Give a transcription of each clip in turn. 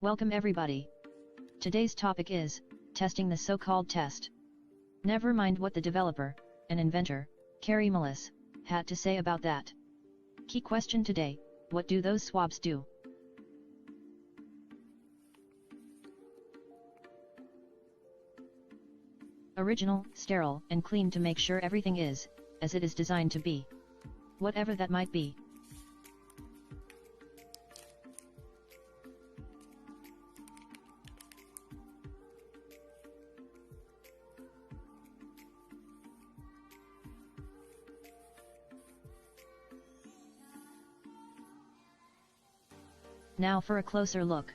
Welcome everybody. Today's topic is testing the so-called test. Never mind what the developer, an inventor, Carrie Mullis, had to say about that. Key question today, what do those swabs do? Original, sterile, and clean to make sure everything is, as it is designed to be. Whatever that might be. Now for a closer look.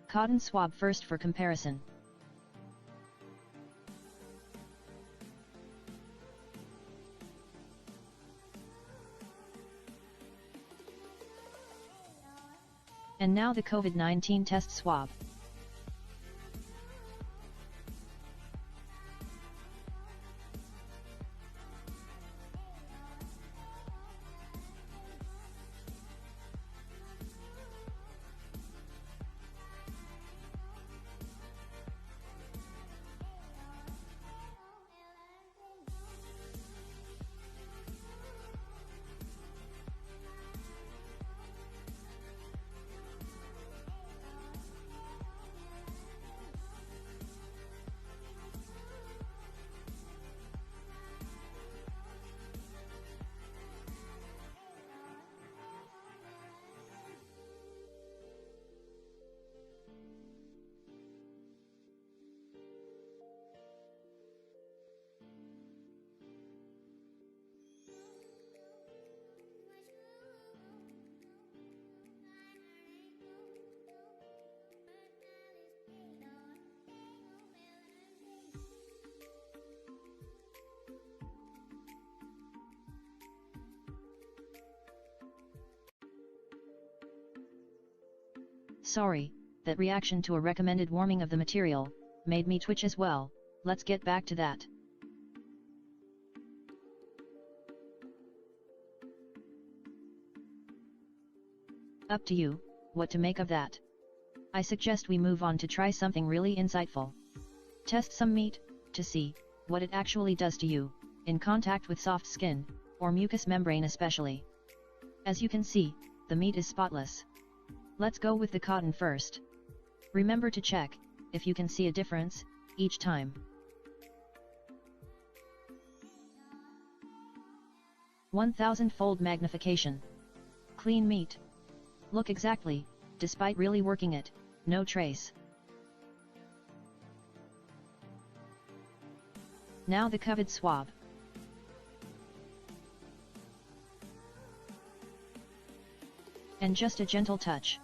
Cotton swab first for comparison. And now the COVID-19 test swab. Sorry, that reaction to a recommended warming of the material, made me twitch as well. Let's get back to that. Up to you, what to make of that. I suggest we move on to try something really insightful. Test some meat, to see, what it actually does to you, in contact with soft skin, or mucous membrane especially. As you can see, the meat is spotless. Let's go with the cotton first. Remember to check, if you can see a difference, each time. 1000-fold magnification. Clean meat. Look exactly, despite really working it, no trace. Now the COVID swab. And just a gentle touch.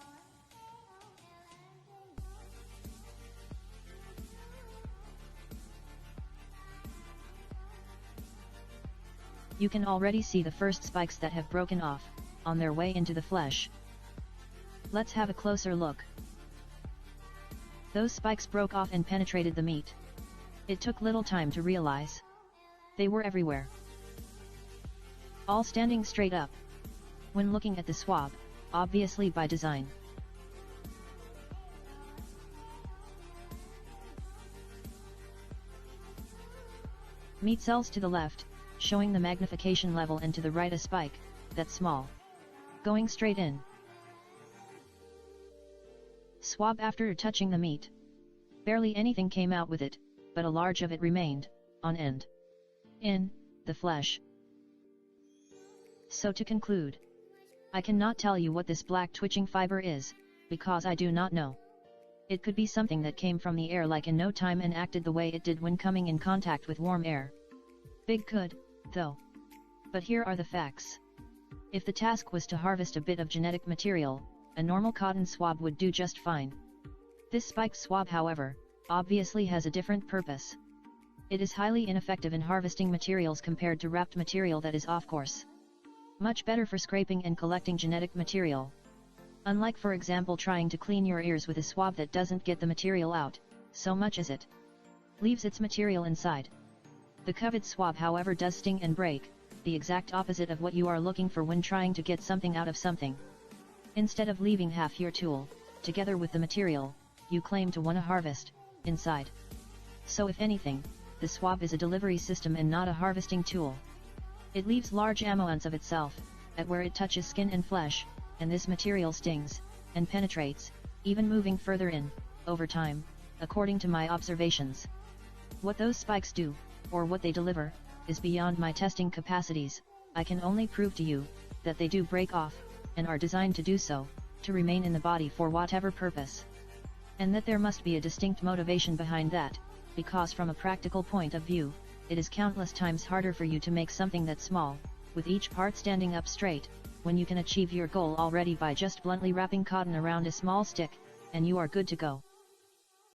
You can already see the first spikes that have broken off, on their way into the flesh. Let's have a closer look. Those spikes broke off and penetrated the meat. It took little time to realize. They were everywhere. All standing straight up. When looking at the swab, obviously by design. Meat cells to the left, showing the magnification level, and to the right a spike, that's small. Going straight in. Swab after touching the meat. Barely anything came out with it, but a large of it remained, on end. In, the flesh. So to conclude. I cannot tell you what this black twitching fiber is, because I do not know. It could be something that came from the air like in no time and acted the way it did when coming in contact with warm air. Big could, though. But here are the facts. If the task was to harvest a bit of genetic material, a normal cotton swab would do just fine. This spiked swab, however, obviously has a different purpose. It is highly ineffective in harvesting materials compared to wrapped material that is off course. Much better for scraping and collecting genetic material. Unlike, for example, trying to clean your ears with a swab that doesn't get the material out, so much as it leaves its material inside. The COVID swab, however, does sting and break, the exact opposite of what you are looking for when trying to get something out of something. Instead of leaving half your tool, together with the material, you claim to want to harvest, inside. So if anything, the swab is a delivery system and not a harvesting tool. It leaves large amounts of itself, at where it touches skin and flesh, and this material stings, and penetrates, even moving further in, over time, according to my observations. What those spikes do, or what they deliver, is beyond my testing capacities. I can only prove to you, that they do break off, and are designed to do so, to remain in the body for whatever purpose. And that there must be a distinct motivation behind that, because from a practical point of view, it is countless times harder for you to make something that small, with each part standing up straight, when you can achieve your goal already by just bluntly wrapping cotton around a small stick, and you are good to go.